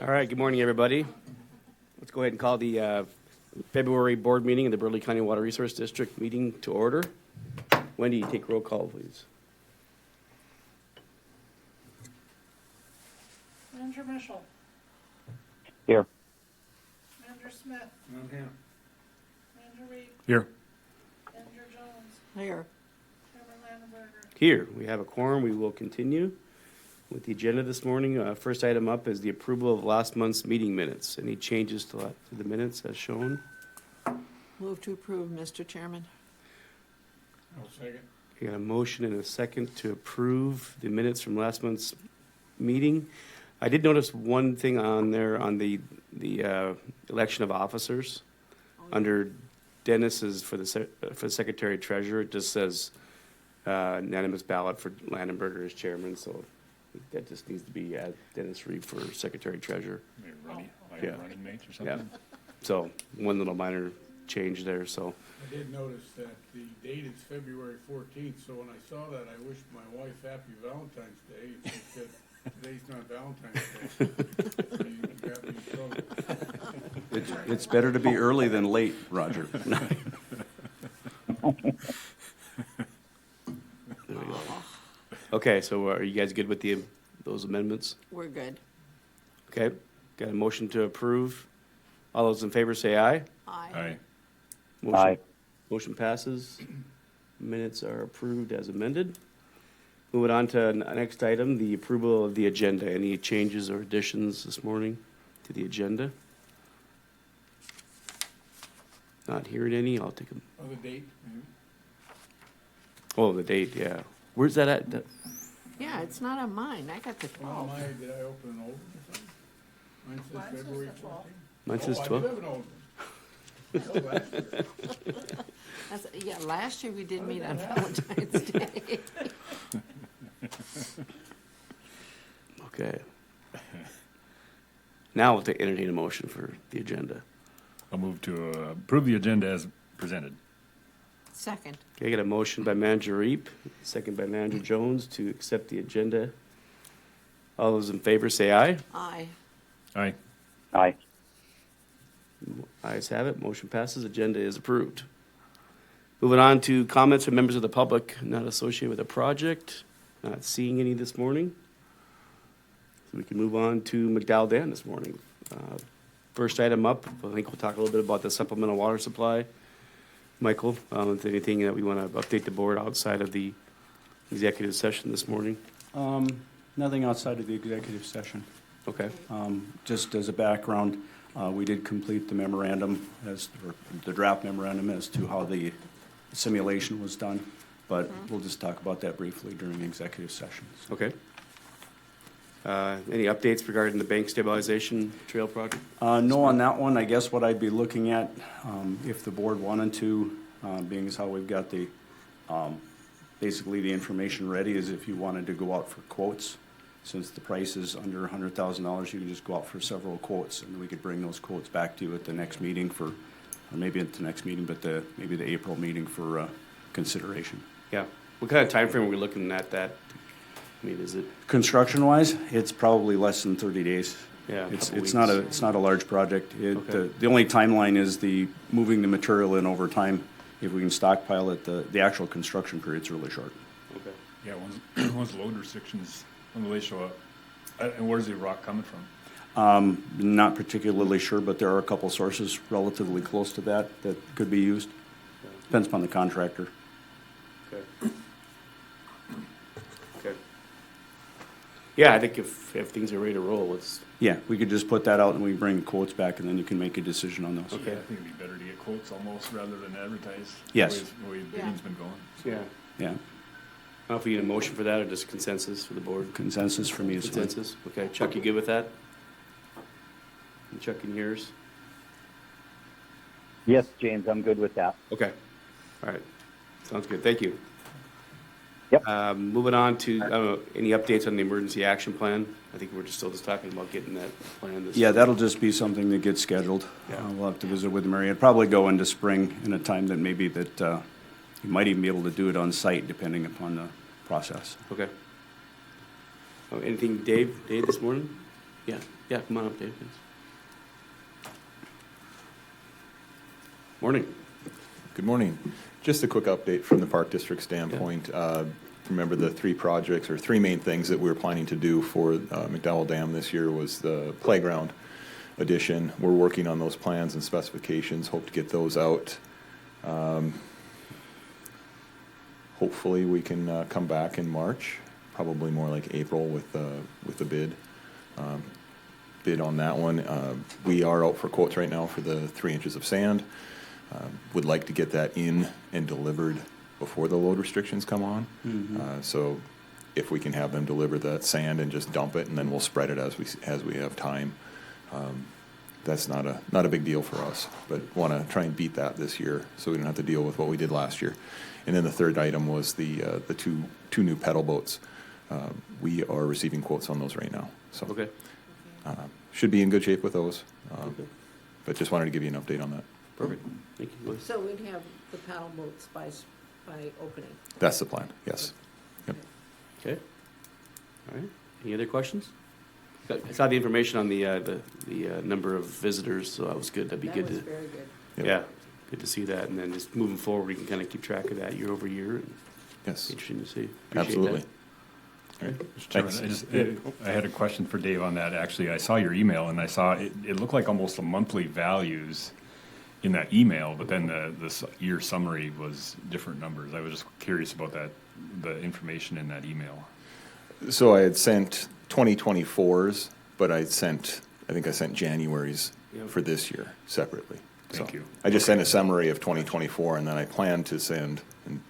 All right, good morning, everybody. Let's go ahead and call the February board meeting of the Burleigh County Water Resource District meeting to order. Wendy, take roll call, please. Manager Mitchell. Here. Manager Smith. I'm here. Manager Reed. Here. Manager Jones. Here. Chairman Landenberger. Here, we have a quorum. We will continue with the agenda this morning. First item up is the approval of last month's meeting minutes. Any changes to the minutes as shown? Move to approve, Mr. Chairman. I'll second. We got a motion and a second to approve the minutes from last month's meeting. I did notice one thing on there on the election of officers. Under Dennis's for the secretary treasurer, it just says unanimous ballot for Landenberger as chairman. So that just needs to be Dennis Reed for secretary treasurer. Running mates or something? Yeah. So one little minor change there. So I did notice that the date is February 14th, so when I saw that, I wished my wife happy Valentine's Day. She said, today's not Valentine's Day. You got me in trouble. It's better to be early than late, Roger. there we go. Okay, so are you guys good with those amendments? We're good. Okay, got a motion to approve. All those in favor say aye. Aye. Motion, Aye. Motion passes. Minutes are approved as amended. Moving on to next item, the approval of the agenda. Any changes or additions this morning to the agenda? Not hearing any, I'll take them. Oh, the date? Oh, the date, yeah. Where's that at? Yeah, it's not on mine. I got the Oh, 12th. did I open an old one or something? Mine says Mine says February the 12th. 14th. Mine says Oh, I 12. do have an old one. Oh, last year. Yeah, last year we did meet on Valentine's Day. Okay. Now we'll entertain a motion for the agenda. I'll move to approve the agenda as presented. Second. Okay, I got a motion by Manager Reap, second by Manager Jones to accept the agenda. All those in favor say aye. Aye. Aye. Aye. Ayes have it. Motion passes. Agenda is approved. Moving on to comments from members of the public not associated with the project. Not seeing any this morning. So we can move on to McDowell Dam this morning. First item up, I think we'll talk a little bit about the supplemental water supply. Michael, if anything that we want to update the board outside of the executive session this morning? Nothing outside of the executive session. Okay. Just as a background, we did complete the memorandum or the draft memorandum as to how the simulation was done, but we'll just talk about that briefly during executive sessions. Okay. Any updates regarding the bank stabilization trail project? No, on that one, I guess what I'd be looking at, if the board wanted to, being as how we've got the, basically the information ready, is if you wanted to go out for quotes. Since the price is under $100,000, you can just go out for several quotes, and we could bring those quotes back to you at the next meeting or maybe at the next meeting, but maybe the April meeting for consideration. Yeah. What kind of time frame are we looking at that? I mean, is it? Construction-wise, it's probably less than 30 days. Yeah, a It's couple not a large project. Okay. The only timeline is the moving the material in over time. If we can stockpile it, the actual construction period's really short. Okay. Yeah, once load restrictions, when do they show up? And where's the rock coming from? Not particularly sure, but there are a couple sources relatively close to that could be used. Depends upon the contractor. Okay. Okay. Yeah, I think if things are ready to roll, let's. Yeah, we could just put that out and we bring quotes back and then you can make a decision on those. Okay. Yeah, I think it'd be better to get quotes almost rather than advertise. Yes. The way bidding's been going. Yeah. Yeah, I don't know if we need a motion for that or just consensus for the board. consensus for me is fine. Consensus. Okay. Chuck, you good with that? And Chuck and yours? Yes, James, I'm good with that. Okay. All right. Sounds good. Thank you. Yep. Moving on to, I don't know, any updates on the emergency action plan? I think we're still talking about getting that plan this. Yeah, that'll just be something that gets scheduled. Yeah. We'll have to visit with Mary. It'd probably go into spring in a time that maybe that you might even be able to do it on site depending upon the process. Okay. Oh, anything, Dave this morning? Yeah, come on up, Dave, please. Morning. Good morning. Just a quick update from the Park District standpoint. Remember the three projects or three main things that we were planning to do for McDowell Dam this year was the playground addition. We're working on those plans and specifications, hope to get those out. Hopefully we can come back in March, probably more like April with the bid on that one. We are out for quotes right now for the 3 inches of sand. Would like to get that in and delivered before the load restrictions come on. So if we can have them deliver that sand and just dump it, and then we'll spread it as we have time. That's not a big deal for us, but want to try and beat that this year so we don't have to deal with what we did last year. And then the third item was the two new pedal boats. We are receiving quotes on those right now. So Okay. should be in good shape with those. But just wanted to give you an update on that. Perfect. Thank you, Liz. So we'd have the paddle boats by opening. That's the plan, yes. Yep. Okay. All right. Any other questions? I saw the information on the number of visitors, so that was good. That'd be That good was to, very good. Yep. yeah, good to see that. And then just moving forward, we can kind of keep track of that year over year. And Yes, interesting to see. Appreciate absolutely. that. All right. Mr. Chairman, Thanks. I had a question for Dave on that, actually. I saw your email, and I saw it looked like almost the monthly values in that email, but then the year summary was different numbers. I was just curious about that, the information in that email. So I had sent 2024s, but I think I sent January's Yep. for this year separately. Thank So you. I just sent a summary of 2024, and then I planned to send, and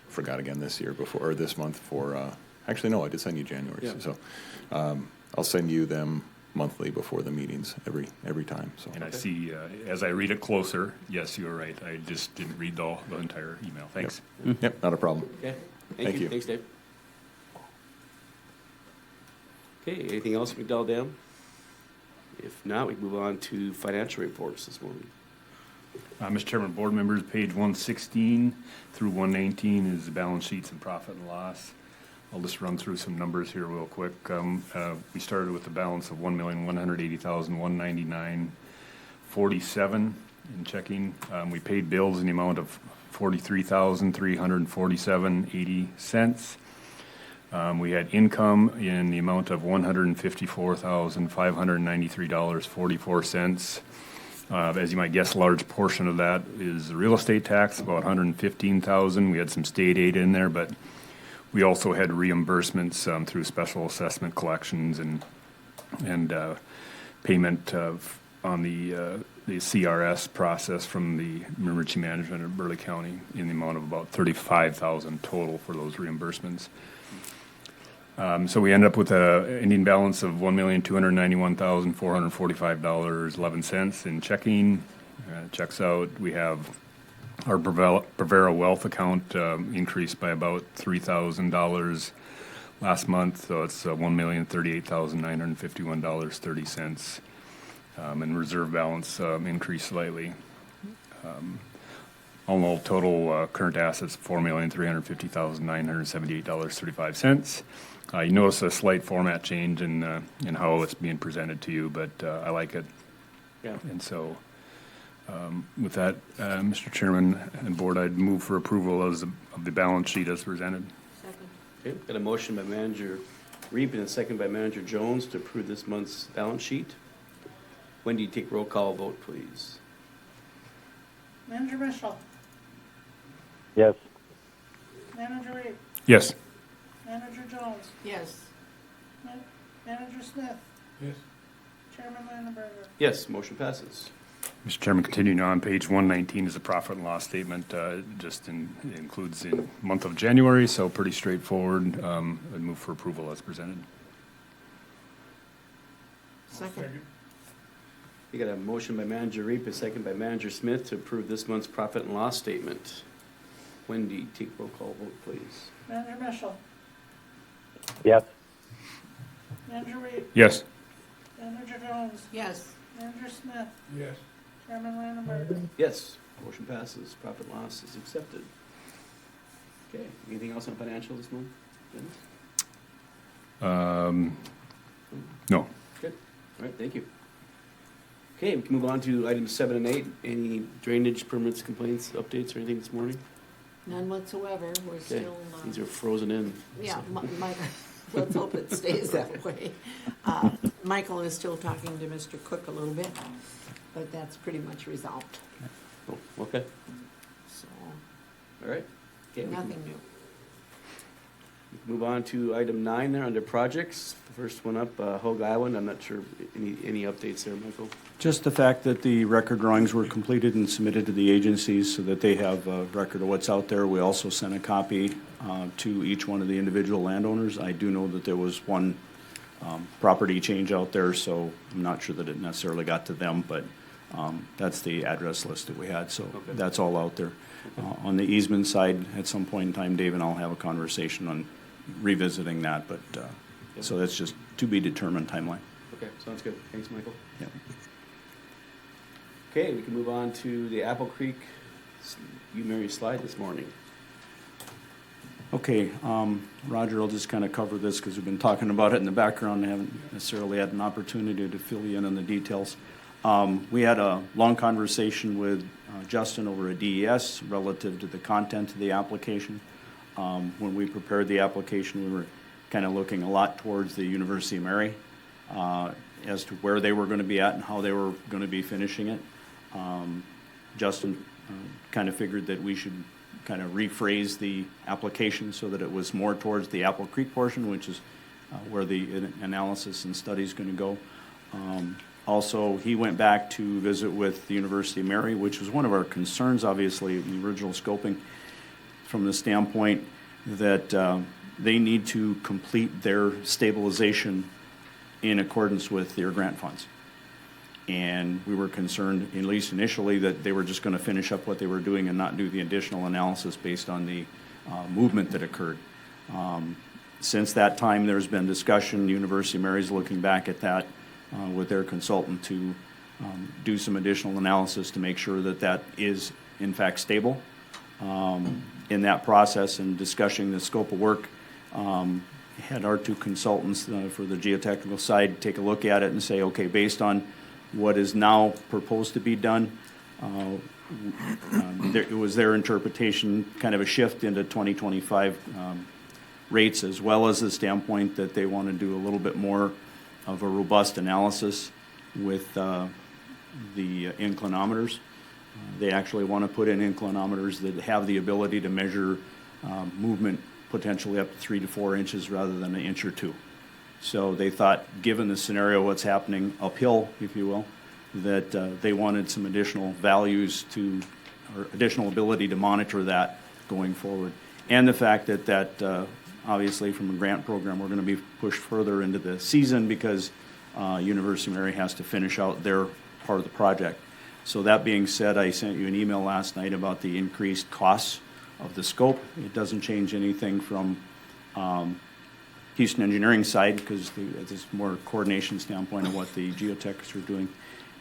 forgot again this year before, or this month for, actually, no, I did send you January's. Yeah. So I'll send you them monthly before the meetings every time, so. And I see, as I read it closer, yes, you're right. I just didn't read the entire email. Thanks. Yep, not a problem. Okay. Thank you. Thanks, Dave. Okay, anything else, McDowell Dam? If not, we can move on to financial reports this morning. Mr. Chairman, board members, page 116 through 119 is the balance sheets and profit and loss. I'll just run through some numbers here real quick. We started with a balance of $1,180,199.47 in checking. We paid bills in the amount of $43,347.80. We had income in the amount of $154,593.44. As you might guess, a large portion of that is the real estate tax, about $115,000. We had some state aid in there, but we also had reimbursements through special assessment collections and payment on the CRS process from the emergency management of Burleigh County in the amount of about $35,000 total for those reimbursements. So we ended up with an ending balance of $1,291,445.11 in checking. Checks out. We have our Bravera Wealth account increased by about $3,000 last month, so it's $1,038,951.30. And reserve balance increased slightly. All in all, total current assets $4,350,978.35. You notice a slight format change in how it's being presented to you, but I like it. Yeah. And so, with that, Mr. Chairman and Board, I'd move for approval of the balance sheet as presented. Second. Okay, got a motion by Manager Reap and a second by Manager Jones to approve this month's balance sheet. Wendy, take roll call vote, please. Manager Mitchell, Yes. Manager Reed, Yes. Manager Jones, Yes. Manager Smith, Yes. Chairman Landenberger. Yes, motion passes. Mr. Chairman, continuing on, page 119 is a profit and loss statement. Includes the month of January, so pretty straightforward. I'd move for approval as presented. Second. You got a motion by Manager Reap, a second by Manager Smith to approve this month's profit and loss statement. Wendy, take roll call vote, please. Manager Mitchell, Yes. Manager Reed, Yes. Manager Jones, Yes. Manager Smith, Yes. Chairman Landenberger. Yes, motion passes. Profit and loss is accepted. Okay, anything else on financial this month? Dennis? No. Good. All right, thank you. Okay, we can move on to items 7 and 8. Any drainage permits, complaints, updates, or anything this morning? None whatsoever, we're Okay, still, these are frozen in. yeah, Michael, let's hope it stays that way. Michael is still talking to Mr. Cook a little bit, but that's pretty much resolved, Oh, okay, so, all right. Okay, we can nothing new. move on to item 9 there under projects. The first one up, Hogue Island. I'm not sure, any updates there, Michael? Just the fact that the record drawings were completed and submitted to the agencies so that they have a record of what's out there. We also sent a copy to each one of the individual landowners. I do know that there was one property change out there, so I'm not sure that it necessarily got to them, but that's the address list that we had, so Okay. that's all out there. On the easement side, at some point in time, Dave and I'll have a conversation on revisiting that, but, so that's just to be determined timeline. Okay, sounds good. Thanks, Michael. Yep. Okay, we can move on to the Apple Creek Mary slide this morning. Okay, Roger, I'll just kind of cover this because we've been talking about it in the background and haven't necessarily had an opportunity to fill you in on the details. We had a long conversation with Justin over at DES relative to the content of the application. When we prepared the application, we were kind of looking a lot towards the University of Mary as to where they were going to be at and how they were going to be finishing it. Justin kind of figured that we should kind of rephrase the application so that it was more towards the Apple Creek portion, which is where the analysis and study is going to go. Also, he went back to visit with the University of Mary, which was one of our concerns, obviously, in the original scoping, from the standpoint that they need to complete their stabilization in accordance with their grant funds. And we were concerned, at least initially, that they were just going to finish up what they were doing and not do the additional analysis based on the movement that occurred. Since that time, there's been discussion. The University of Mary is looking back at that with their consultant to do some additional analysis to make sure that that is, in fact, stable. In that process and discussing the scope of work, had our two consultants for the geotechnical side take a look at it and say, okay, based on what is now proposed to be done, it was their interpretation, kind of a shift into 2025 rates, as well as the standpoint that they want to do a little bit more of a robust analysis with the inclinometers. They actually want to put in inclinometers that have the ability to measure movement potentially up to 3 to 4 inches rather than an inch or two. So they thought, given the scenario, what's happening uphill, if you will, that they wanted some additional values to, or additional ability to monitor that going forward. And the fact that obviously from a grant program, we're going to be pushed further into the season because University of Mary has to finish out their part of the project. So that being said, I sent you an email last night about the increased costs of the scope. It doesn't change anything from Houston Engineering side because there's more coordination standpoint of what the geotechs are doing.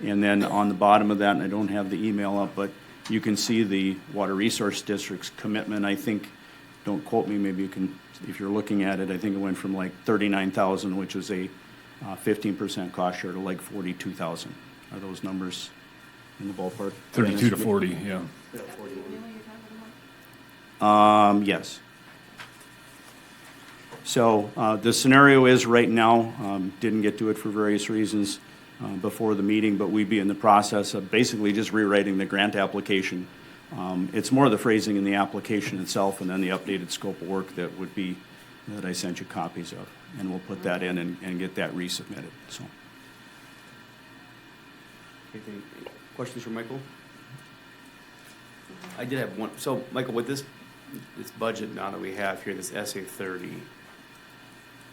And then on the bottom of that, and I don't have the email up, but you can see the Water Resource District's commitment. I think, don't quote me, maybe you can, if you're looking at it, I think it went from like $39,000, which is a 15% cost share, to like $42,000. Are those numbers in the ballpark? 32 to 40, yeah. Yes. So the scenario is right now, didn't get to it for various reasons before the meeting, but we'd be in the process of basically just rewriting the grant application. It's more the phrasing in the application itself and then the updated scope of work that would be, that I sent you copies of. And we'll put that in and get that resubmitted, so. Anything, questions for Michael? I did have one. So, Michael, with this budget now that we have here, this SA 30,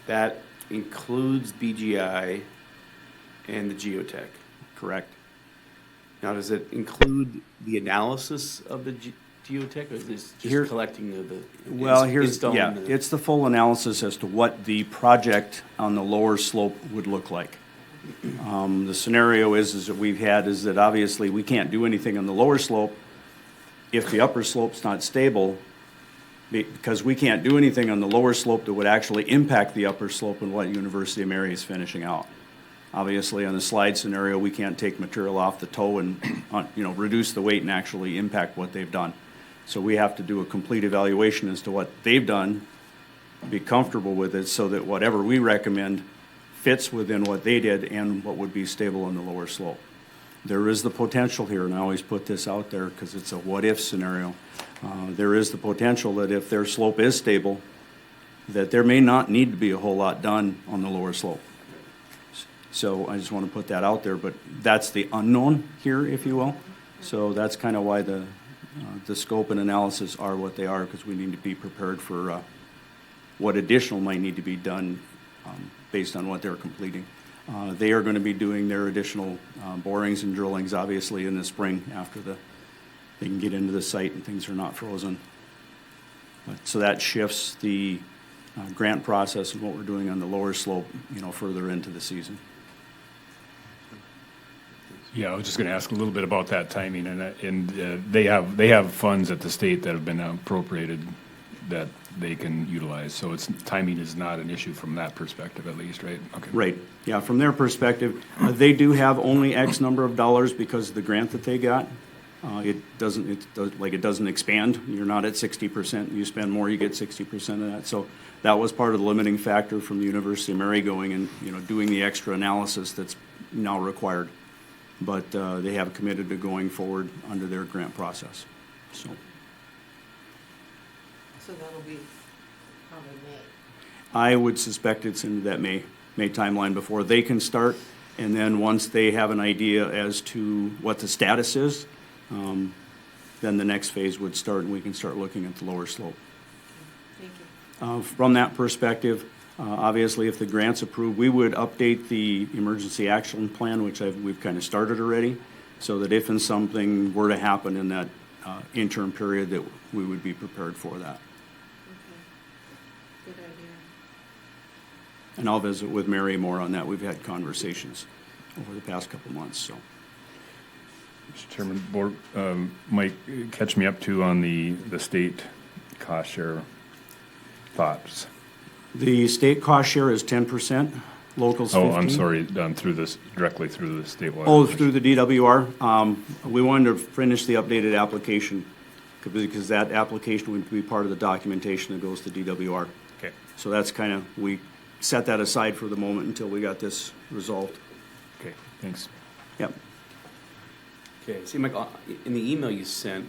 that includes BGI and the geotech, correct? Now, does it include the analysis of the geotech, or is this just Here- collecting the Well, here's, installing yeah, the- it's the full analysis as to what the project on the lower slope would look like. The scenario is that we've had is that obviously we can't do anything on the lower slope if the upper slope's not stable, because we can't do anything on the lower slope that would actually impact the upper slope and what University of Mary is finishing out. Obviously, on the slide scenario, we can't take material off the tow and, reduce the weight and actually impact what they've done. So we have to do a complete evaluation as to what they've done, be comfortable with it, so that whatever we recommend fits within what they did and what would be stable on the lower slope. There is the potential here, and I always put this out there because it's a what-if scenario. There is the potential that if their slope is stable, that there may not need to be a whole lot done on the lower slope. So I just want to put that out there, but that's the unknown here, if you will. So that's kind of why the scope and analysis are what they are, because we need to be prepared for what additional might need to be done based on what they're completing. They are going to be doing their additional borings and drillings, obviously, in the spring after they can get into the site and things are not frozen. So that shifts the grant process and what we're doing on the lower slope, further into the season. Yeah, I was just going to ask a little bit about that timing, and they have funds at the state that have been appropriated that they can utilize. So timing is not an issue from that perspective, at least, right? Okay. Right. Yeah, from their perspective, they do have only X number of dollars because of the grant that they got. It doesn't expand. You're not at 60%. You spend more, you get 60% of that. So that was part of the limiting factor from the University of Mary going and doing the extra analysis that's now required. But they have committed to going forward under their grant process. So that'll be probably May. I would suspect it's into that May timeline before they can start. And then once they have an idea as to what the status is, then the next phase would start and we can start looking at the lower slope. Thank you. From that perspective, obviously, if the grant's approved, we would update the emergency action plan, which we've kind of started already, so that if and something were to happen in that interim period, that we would be prepared for that. Okay. Good idea. And I'll visit with Mary more on that. We've had conversations over the past couple months, so. Mr. Chairman, Board, Mike, catch me up to on the state cost share thoughts. The state cost share is 10%, locals 15%. Oh, I'm sorry, directly through the state water. Oh, through the DWR. We wanted to finish the updated application because that application would be part of the documentation that goes to DWR. Okay. So that's we set that aside for the moment until we got this resolved. Okay, thanks. Yep. Okay, see, Michael, in the email you sent,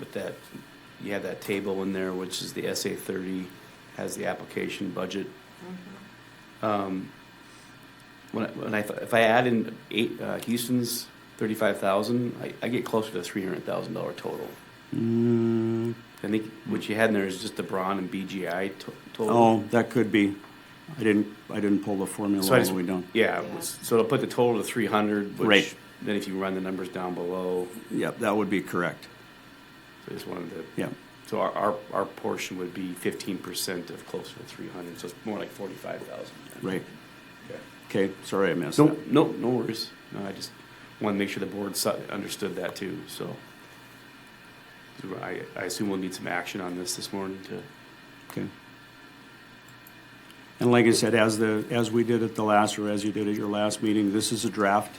you had that table in there, which is the SA 30, has the application budget. If I add in Houston's 35,000, I get closer to $300,000 total. I think what you had in there is just the Braun and BGI total. Oh, that could be. I didn't pull the formula all the way down. Yeah, so it'll put the total to 300, which Right. then if you run the numbers down below, Yep, that would be correct. so I just wanted to. Yep. So our portion would be 15% of closer to 300, so it's more like 45,000. Right. Okay. Okay, sorry I missed No, that. no worries. No, I just want to make sure the board understood that too, so. I assume we'll need some action on this morning to. Okay. And like I said, as we did at as you did at your last meeting, this is a draft.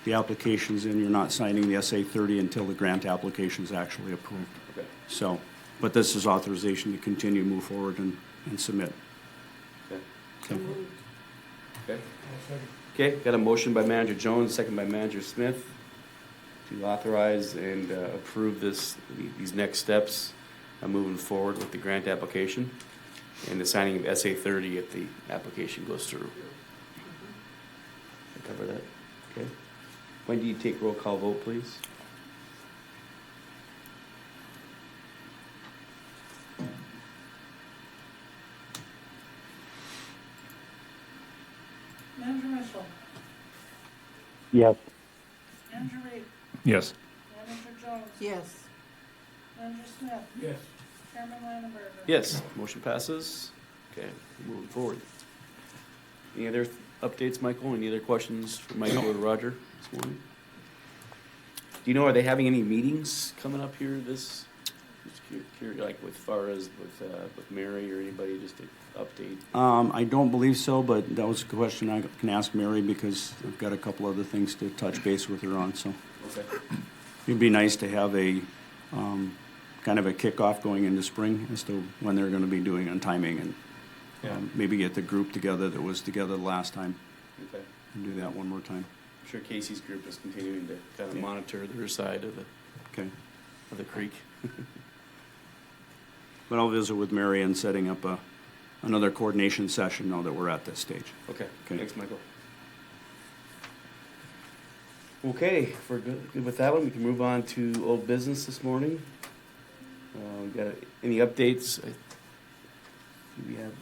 The application's in, you're not signing the SA 30 until the grant application is actually approved. Okay. So, but this is authorization to continue, move forward and submit. Okay. So moved. Okay. Okay, got a motion by Manager Jones, second by Manager Smith to authorize and approve these next steps moving forward with the grant application and the signing of SA 30 if the application goes through. I cover that? Okay. When do you take roll call vote, please? Manager Mitchell, Yes. Manager Reed, Yes. Manager Jones, Yes. Manager Smith, Yes. Chairman Landenberger. Yes, motion passes. Okay, moving forward. Any other updates, Michael? Any other questions for Michael or Roger this morning? Do you know, are they having any meetings coming up here this? Just curious, like with far as with Mary or anybody, just to update. I don't believe so, but that was a question I can ask Mary because I've got a couple other things to touch base with her on, so. Okay. It'd be nice to have a, kind of a kickoff going into spring as to when they're gonna be doing on timing and maybe get the group together that was together last time Okay. and do that one more time. I'm sure Casey's group is continuing to kind of monitor their side of Okay. the creek. But I'll visit with Mary and setting up another coordination session now that we're at this stage. Okay. Okay. Thanks, Michael. Okay, if we're good with that one, we can move on to old business this morning. We got any updates? Do we have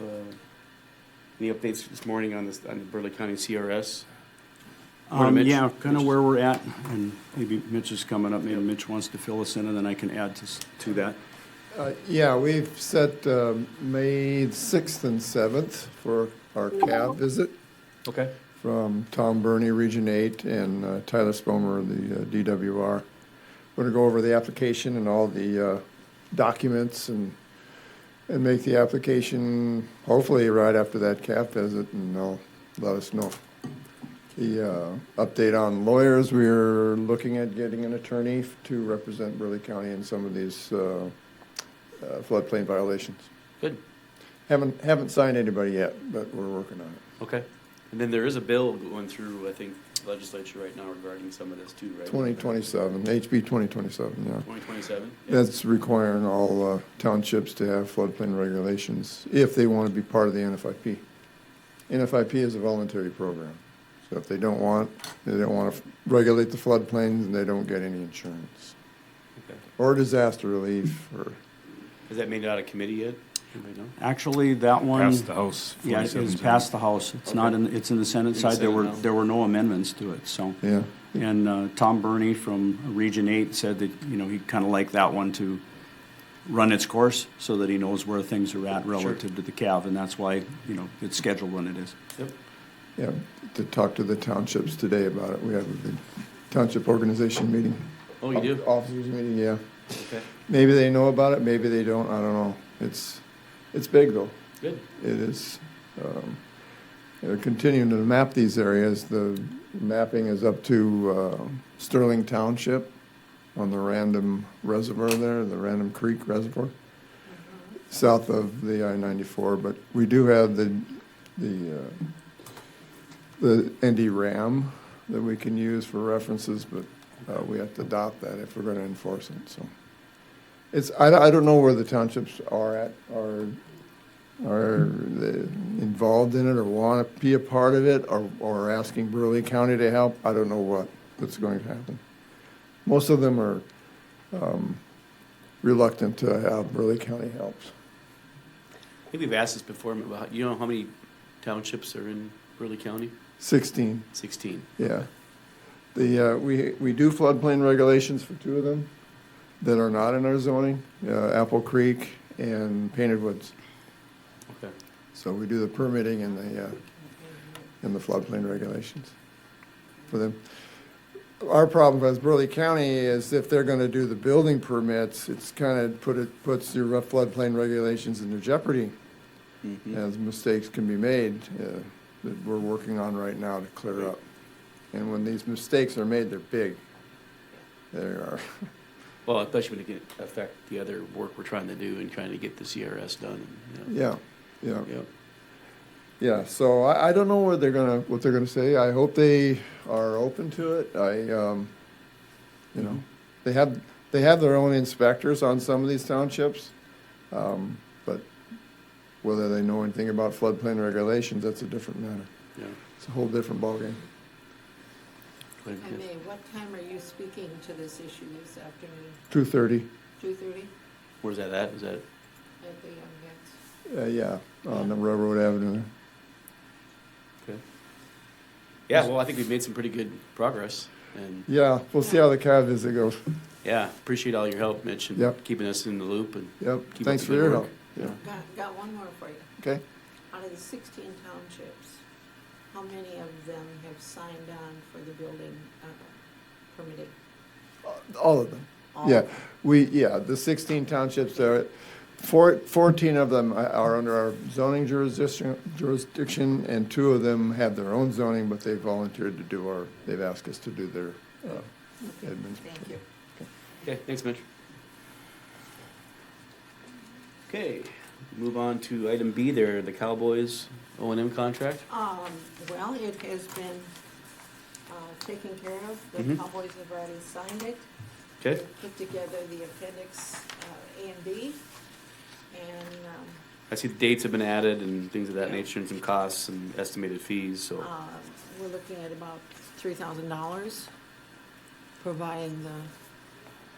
any updates this morning on the Burleigh County CRS? Morning, Mitch. Yeah, kind of where we're at, and maybe Mitch is coming up. Maybe Mitch wants to fill us in, and then I can add to that. Yeah, we've set May 6th and 7th for our cab visit Okay. from Tom Burleigh, Region 8, and Tyler Spomer, the DWR. We're going to go over the application and all the documents and make the application hopefully right after that cab visit, and they'll let us know. The update on lawyers, we're looking at getting an attorney to represent Burleigh County in some of these floodplain violations. Good. Haven't signed anybody yet, but we're working on it. Okay. And then there is a bill going through, I think, legislature right now regarding some of this too, right? 2027, HB 2027, yeah. 2027? That's requiring all townships to have floodplain regulations if they want to be part of the NFIP. NFIP is a voluntary program. So if they don't want to regulate the floodplains, they don't get any insurance. Okay. Or disaster relief, or Has that made it out of committee yet? Anybody know? Actually, that one. Passed the House. Yeah, it's 47. passed the House. It's not Okay. it's in the Senate In the side. Senate now. There were no amendments to it, so. yeah. And Tom Burleigh from Region 8 said that, he'd kind of like that one to run its course so that he knows where things are at relative to the CAV, and that's why, it's scheduled when it is. Yep. Yeah, to talk to the townships today about it. We have a big township organization meeting. Oh, you do? Officers meeting, yeah. Okay. Maybe they know about it, maybe they don't, I don't know. It's big though. Good. It is, they're continuing to map these areas. The mapping is up to Sterling Township on the Random Reservoir there, the Random Creek Reservoir, south of the I-94. But we do have the ND RAM that we can use for references, but we have to adopt that if we're going to enforce it. So I don't know where the townships are they involved in it or want to be a part of it or asking Burleigh County to help. I don't know what's going to happen. Most of them are reluctant to have Burleigh County help. I think we've asked this before, but you know how many townships are in Burleigh County? 16. 16. Yeah. We do floodplain regulations for two of them that are not in our zoning, Apple Creek and Painted Woods. Okay. So we do the permitting and the floodplain regulations for them. Our problem as Burleigh County is if they're going to do the building permits, it's kind of puts your floodplain regulations into jeopardy, as mistakes can be made that we're working on right now to clear up. And when these mistakes are made, they're big. They are. Well, especially when it can affect the other work we're trying to do and trying to get the CRS done. Yeah. Yeah. So I don't know what they're gonna say. I hope they are open to it. They have their own inspectors on some of these townships, but whether they know anything about floodplain regulations, that's a different matter. Yeah. It's a whole different ballgame. Go ahead, And yes. May, what time are you speaking to this issue this afternoon? 2:30. 2:30 Where's that at? Is that? at the Young Heads? Yeah, on the Railroad Avenue. Okay. Yeah, well, I think we've made some pretty good progress, and Yeah, we'll see how the CAD visit goes. yeah, appreciate all your help, Mitch, and Yep. keeping us in the loop, and Yep. Keep Thanks up for the good your work. help. Yeah. Got one more for you. Okay. Out of the 16 townships, how many of them have signed on for the building permitting? All of them. all? Yeah, the 16 townships, 14 of them are under our zoning jurisdiction, and 2 of them have their own zoning, but they volunteered to do they've asked us to do their Okay, admin. thank you. Okay, thanks, Mitch. Okay, move on to item B there, the Cowboys O&M contract. Well, it has been taken care of. The Mhm. Cowboys have already signed it, Okay, put together the appendix A and B, and I see the dates have been added and things of that nature, and some costs and estimated fees, so. we're looking at about $3,000, providing the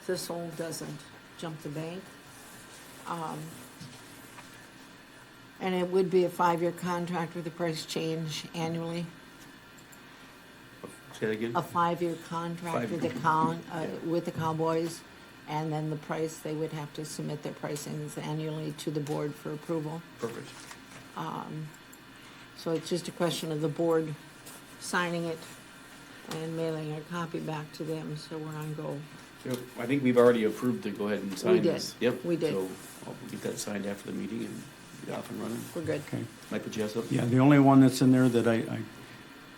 thistle doesn't jump the bank. And it would be a 5-year contract with a price change annually. Say that again? A 5-year contract with the Cowboys, and then the price, they would have to submit their pricings annually to the board for approval. Perfect. So it's just a question of the board signing it and mailing a copy back to them, so we're on go. Yep, I think we've already approved to go ahead and sign did. this. Yep. We did. So I'll get that signed after the meeting and get off and running. We're good. Okay. Might put you up. Yeah, the only one that's in there that I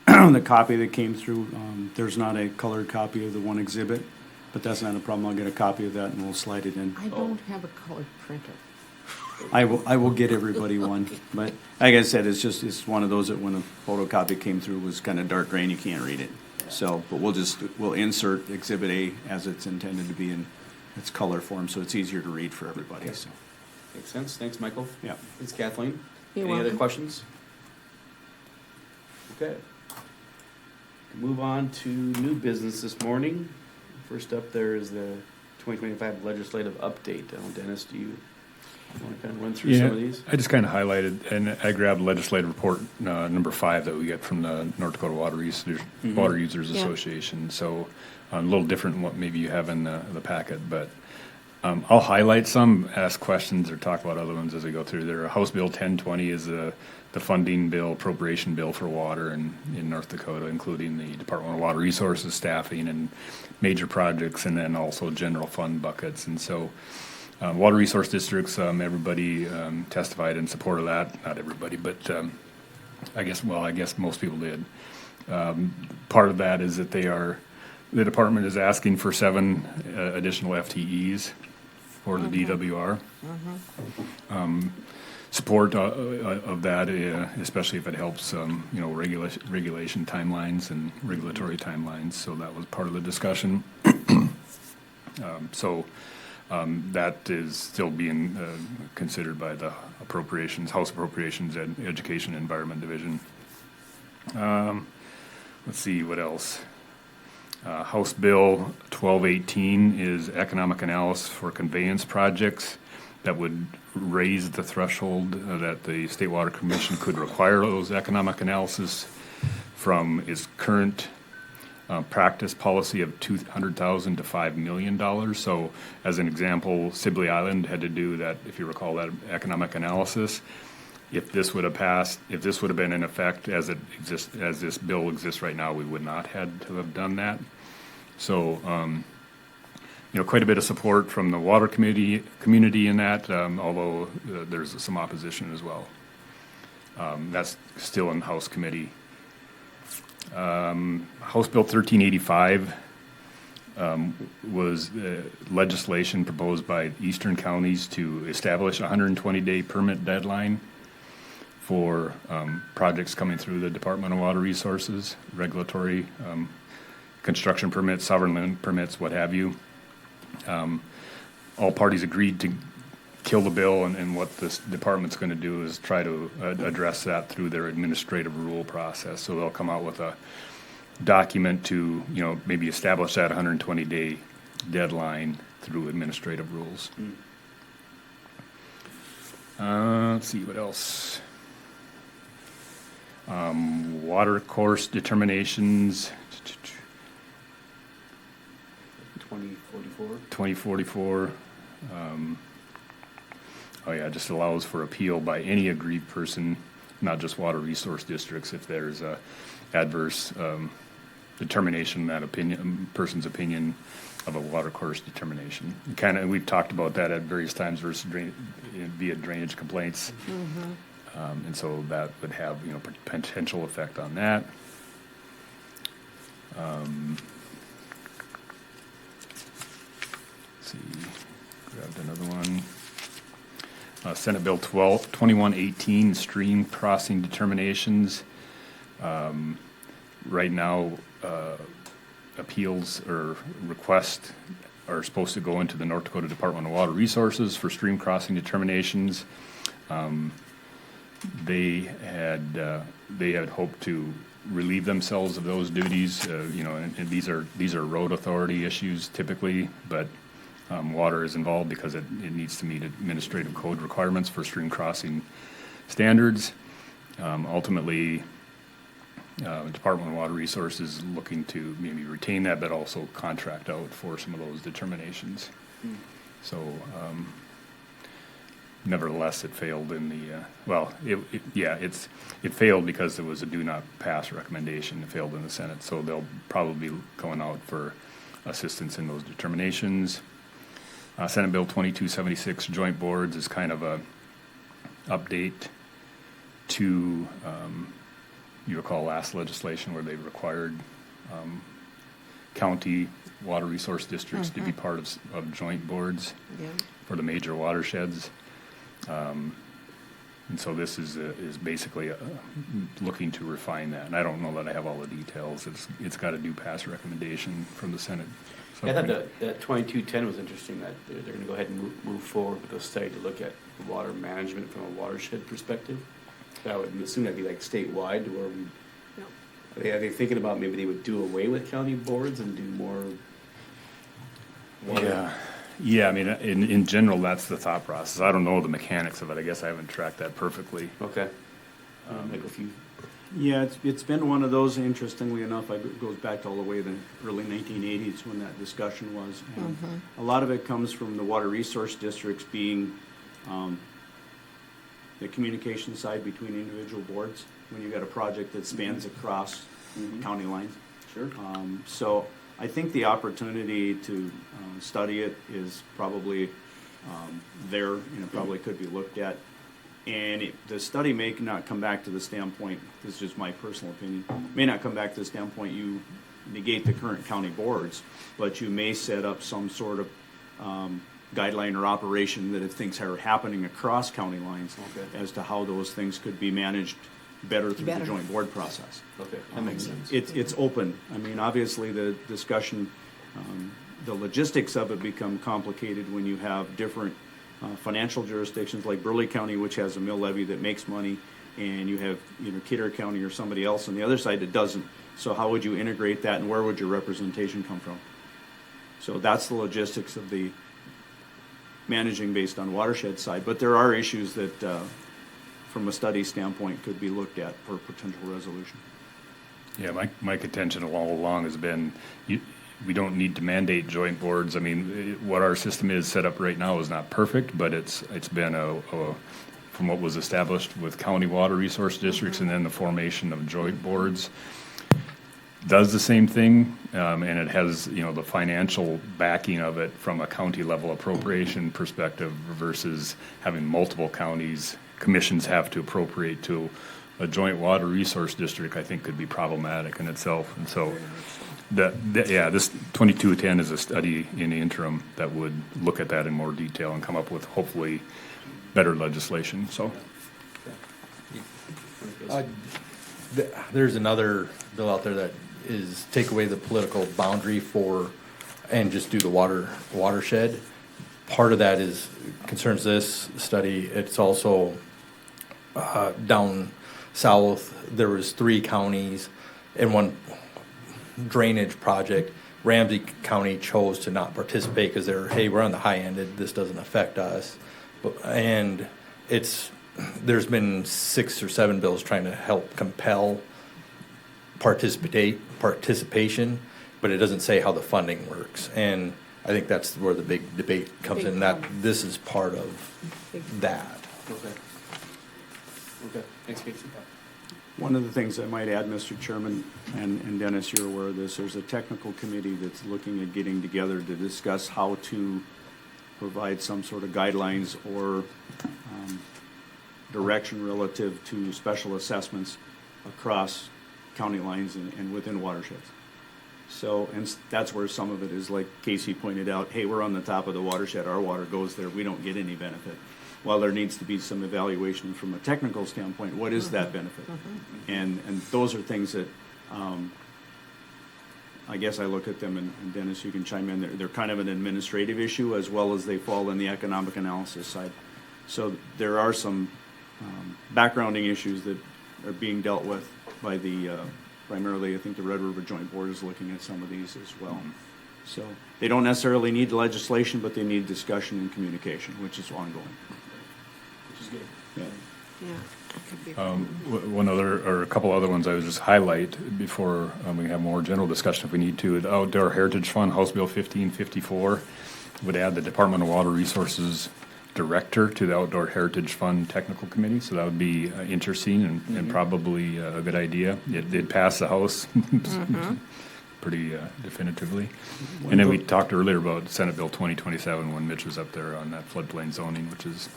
the copy that came through, there's not a colored copy of the one exhibit, but that's not a problem. I'll get a copy of that and we'll slide it in. I don't have a colored printer. I will get everybody one, but like I said, it's one of those that when a photocopy came through, it was kind of dark gray and you can't read it. So, but we'll insert Exhibit A as it's intended to be in its color form, so it's easier to read for everybody, so. Makes sense. Thanks, Michael. Yeah. Thanks, Kathleen. You're Any other welcome. questions? Okay. Move on to new business this morning. First up there is the 2025 legislative update. Dennis, do you want to kind of run through some of these? I just kind of highlighted, and I grabbed legislative report number 5 that we get from the North Dakota Water Users, Water Users Yeah. Association. So a little different than what maybe you have in the packet, but I'll highlight some, ask questions, or talk about other ones as we go through there. House Bill 1020 is the funding bill, appropriation bill for water in North Dakota, including the Department of Water Resources staffing and major projects, and then also general fund buckets. And so water resource districts, everybody testified in support of that. Not everybody, but I guess most people did. Part of that is that the department is asking for 7 additional FTEs for the DWR. Support of that, especially if it helps, regulation timelines and regulatory timelines. So that was part of the discussion. That is still being considered by the House Appropriations and Education and Environment Division. Let's see, what else? House Bill 1218 is economic analysis for conveyance projects that would raise the threshold that the State Water Commission could require those economic analysis from its current practice policy of $200,000 to $5 million. So, as an example, Sibley Island had to do that, if you recall, that economic analysis. If this would have passed, if this would have been in effect as this bill exists right now, we would not had to have done that. So, quite a bit of support from the water community in that, although there's some opposition as well. That's still in House committee. House Bill 1385 was legislation proposed by eastern counties to establish a 120-day permit deadline for projects coming through the Department of Water Resources, regulatory, construction permits, sovereign land permits, what have you. All parties agreed to kill the bill, and what this department's going to do is try to address that through their administrative rule process. So they'll come out with a document to, maybe establish that 120-day deadline through administrative rules. Let's see, what else? Water course determinations. 2044. Just allows for appeal by any aggrieved person, not just water resource districts, if there's a adverse determination, that person's opinion of a water course determination. We've talked about that at various times versus via drainage complaints. And so that would have, potential effect on that. Let's see, grabbed another one. Senate Bill 2118, stream crossing determinations. Right now, appeals or requests are supposed to go into the North Dakota Department of Water Resources for stream crossing determinations. They had hoped to relieve themselves of those duties, and these are road authority issues typically, but water is involved because it needs to meet administrative code requirements for stream crossing standards. Ultimately, Department of Water Resources is looking to maybe retain that, but also contract out for some of those determinations. So, nevertheless, it failed in the, it failed because it was a do not pass recommendation. It failed in the Senate, so they'll probably be going out for assistance in those determinations. Senate Bill 2276, joint boards, is kind of a update to, you recall last legislation where they required county water resource districts to be part of joint boards for the major watersheds. And so this is basically looking to refine that. And I don't know that I have all the details. It's got a do pass recommendation from the Senate. I thought that 2210 was interesting, that they're going to go ahead and move forward with a study to look at water management from a watershed perspective. I would assume that'd be like statewide, where are they thinking about maybe they would do away with county boards and do more water? Yeah. I mean, in general, that's the thought process. I don't know the mechanics of it. I guess I haven't tracked that perfectly. Okay. Like a few. Yeah, it's been one of those, interestingly enough, it goes back to all the way the early 1980s when that discussion was. And a lot of it comes from the water resource districts being the communication side between individual boards when you've got a project that spans across county lines. Sure. So I think the opportunity to study it is probably there, and it probably could be looked at. And the study may not come back to the standpoint, this is just my personal opinion, may not come back to the standpoint you negate the current county boards, but you may set up some sort of guideline or operation that if things are happening across county lines as to how those things could be managed better through the joint board process. Okay, that makes sense. It's open. I mean, obviously the discussion, the logistics of it become complicated when you have different financial jurisdictions like Burleigh County, which has a mill levy that makes money, and you have Kidder County or somebody else on the other side that doesn't. So how would you integrate that, and where would your representation come from? So that's the logistics of the managing based on watershed side. But there are issues that, from a study standpoint, could be looked at for potential resolution. Yeah, my contention all along has been we don't need to mandate joint boards. I mean, what our system is set up right now is not perfect, but it's been from what was established with county water resource districts and then the formation of joint boards, does the same thing, and it has the financial backing of it from a county level appropriation perspective versus having multiple commissions have to appropriate to a joint water resource district. I think could be problematic in itself, and so this 2210 is a study in the interim that would look at that in more detail and come up with hopefully better legislation. So there's another bill out there that is take away the political boundary and just do the watershed. Part of that concerns this study. It's also down south. There was 3 counties and one drainage project. Ramsey County chose to not participate because we're on the high end. This doesn't affect us. And there's been 6 or 7 bills trying to help compel participation, but it doesn't say how the funding works. And I think that's where the big debate comes in. That this is part of that. Okay. Thanks, Casey. One of the things I might add, Mr. Chairman, and Dennis, you're aware of this, there's a technical committee that's looking at getting together to discuss how to provide some sort of guidelines or direction relative to special assessments across county lines and within watersheds. So, and that's where some of it is, like Casey pointed out, hey, we're on the top of the watershed, our water goes there, we don't get any benefit. While there needs to be some evaluation from a technical standpoint, what is that benefit? And those are things that, I guess I look at them, and Dennis, you can chime in, they're kind of an administrative issue as well as they fall in the economic analysis side. So there are some backgrounding issues that are being dealt with by the, primarily, I think the Red River Joint Board is looking at some of these as well. So they don't necessarily need legislation, but they need discussion and communication, which is ongoing. Which is good. Yeah. Yeah, that could be. One other, or a couple other ones I would just highlight before we have more general discussion if we need to. The Outdoor Heritage Fund, House Bill 1554, would add the Department of Water Resources Director to the Outdoor Heritage Fund Technical Committee, so that would be interesting and probably a good idea. It did pass the House pretty definitively. And then we talked earlier about Senate Bill 2027 when Mitch was up there on that floodplain zoning, which is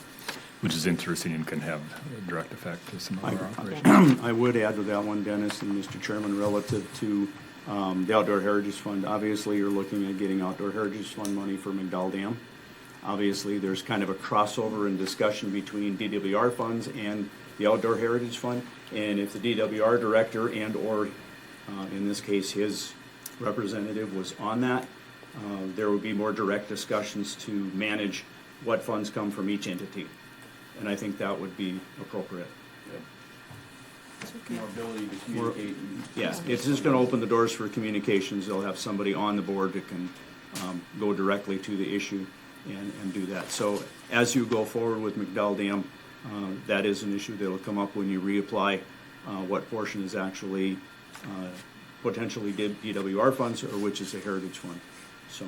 interesting and can have a direct effect to some of our operations. I would add to that one, Dennis and Mr. Chairman, relative to the Outdoor Heritage Fund. Obviously, you're looking at getting Outdoor Heritage Fund money for McDowell Dam. Obviously, there's kind of a crossover in discussion between DWR funds and the Outdoor Heritage Fund. And if the DWR director and/or, in this case, his representative was on that, there would be more direct discussions to manage what funds come from each entity. And I think that would be appropriate. More ability to communicate. Yeah, it's just going to open the doors for communications. They'll have somebody on the board that can go directly to the issue and do that. So as you go forward with McDowell Dam, that is an issue that will come up when you reapply what portion is actually potentially DWR funds or which is a heritage fund. So.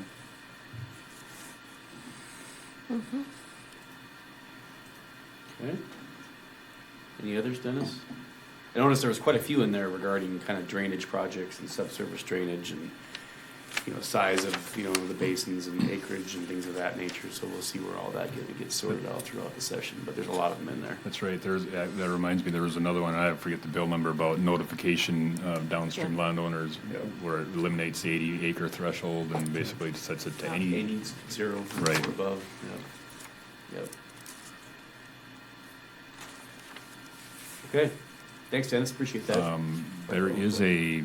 Okay. Any others, Dennis? I noticed there was quite a few in there regarding kind of drainage projects and subsurface drainage and, size of, the basins and acreage and things of that nature. So we'll see where all that gets sorted out throughout the session, but there's a lot of them in there. That's right. That reminds me, there was another one, I forget the bill number, about notification of downstream landowners where it eliminates the 80-acre threshold and basically sets it to any. 0 Right. or above. Yep. Okay. Thanks, Dennis. Appreciate that. There is a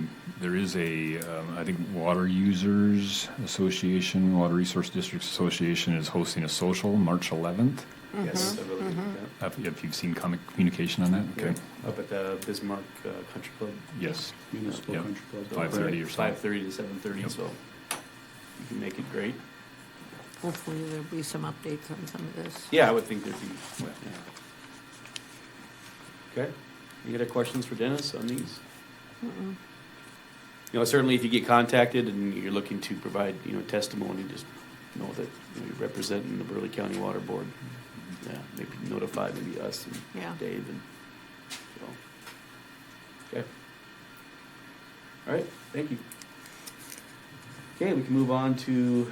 I think Water Users Association, Water Resource Districts Association is hosting a social March 11th. Yes, I really If you've seen communication on that, okay. Up at the Bismarck Country Club. Yes. Municipal Yep. Country Club. 5:30 or so. 5:30 to 7:30. Yep. So you can make it great. Hopefully there'll be some updates on some of this. Yeah, I would think there'd be. Yeah. Okay. Any other questions for Dennis on these? Certainly if you get contacted and you're looking to provide, testimony, just know that you're representing the Burleigh County Water Board. Yeah, maybe notify maybe us and Dave and so. Okay. All right, thank you. Okay, we can move on to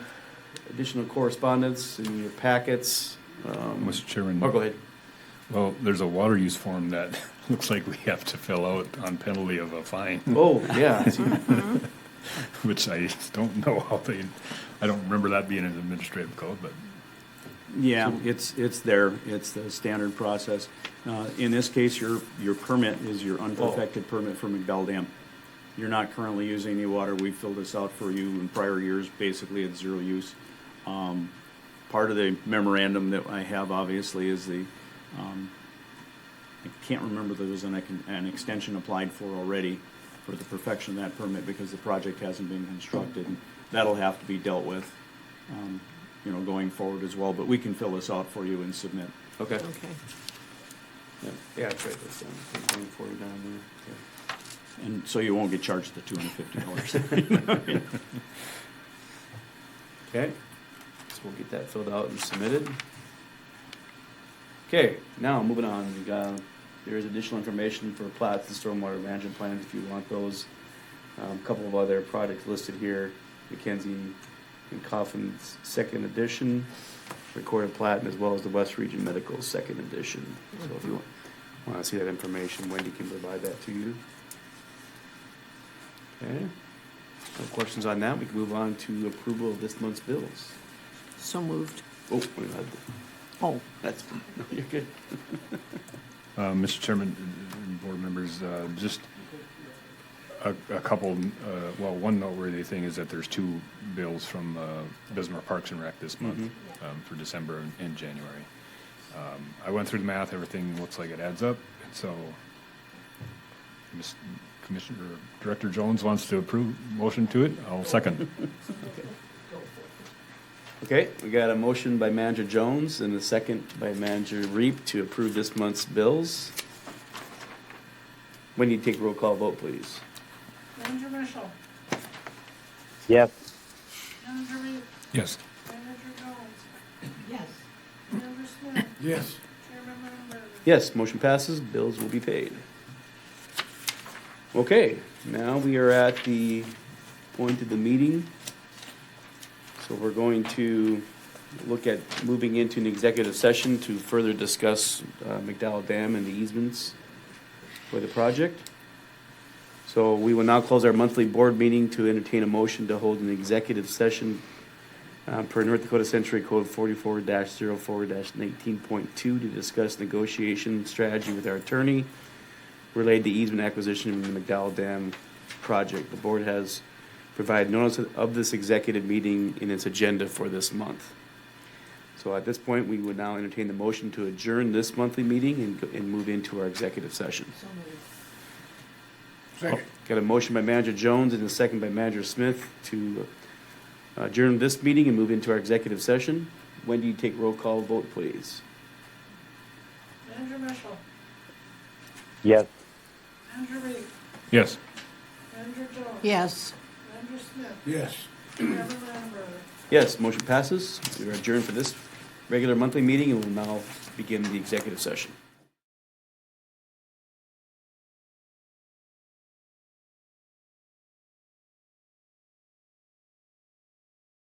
additional correspondence in your packets. Mr. Chairman. Oh, go ahead. Well, there's a water use form that looks like we have to fill out on penalty of a fine. Oh, yeah. Which I don't know how I don't remember that being an administrative code, but. Yeah, it's there. It's the standard process. In this case, your permit is your unperfected permit for McDowell Dam. You're not currently using any water. We filled this out for you in prior years. Basically, it's zero use. Part of the memorandum that I have, obviously, is the I can't remember if there was an extension applied for already for the perfection of that permit because the project hasn't been constructed. And that'll have to be dealt with, going forward as well. But we can fill this out for you and submit. Okay. Okay. Yeah, I'll try this down. For you down there. Okay. And so you won't get charged the $250. Okay, so we'll get that filled out and submitted. Okay, now moving on, we got There is additional information for plats and stormwater management plans if you want those. A couple of other projects listed here, McKenzie and Coffin's second edition, recorded plat, and as well as the West Region Medical second edition. So if you want to see that information, Wendy can provide that to you. Okay. No questions on that. We can move on to approval of this month's bills. So moved. Oh, we had, Oh, that's, no, you're good. Mr. Chairman, and board members, just a couple, well, one noteworthy thing is that there's two bills from Bismarck Parks and Rec this month for December and January. I went through the math, everything looks like it adds up, and so Commissioner, Director Jones wants to approve, motion to it, I'll second. Okay, we got a motion by Manager Jones and a second by Manager Reap to approve this month's bills. When you take roll call vote, please. Manager Mitchell, Yes. Manager Reed, Yes. Manager Jones, yes. Manager Smith, Yes. Chairman Lineberger. Yes, motion passes, bills will be paid. Okay, now we are at the point of the meeting. So we're going to look at moving into an executive session to further discuss McDowell Dam and the easements for the project. So we will now close our monthly board meeting to entertain a motion to hold an executive session per North Dakota Century Code 44-04-19.2 to discuss negotiation strategy with our attorney related to easement acquisition in the McDowell Dam project. The board has provided notice of this executive meeting in its agenda for this month. So at this point, we would now entertain the motion to adjourn this monthly meeting and move into our executive session. So moved. Second. Got a motion by Manager Jones and a second by Manager Smith to adjourn this meeting and move into our executive session. When do you take roll call vote, please? Manager Mitchell, Yes. Manager Reed, Yes. Manager Jones. Yes. Manager Smith, Yes. Chairman Lineberger. Yes, motion passes. We are adjourned for this regular monthly meeting and will now begin the executive session.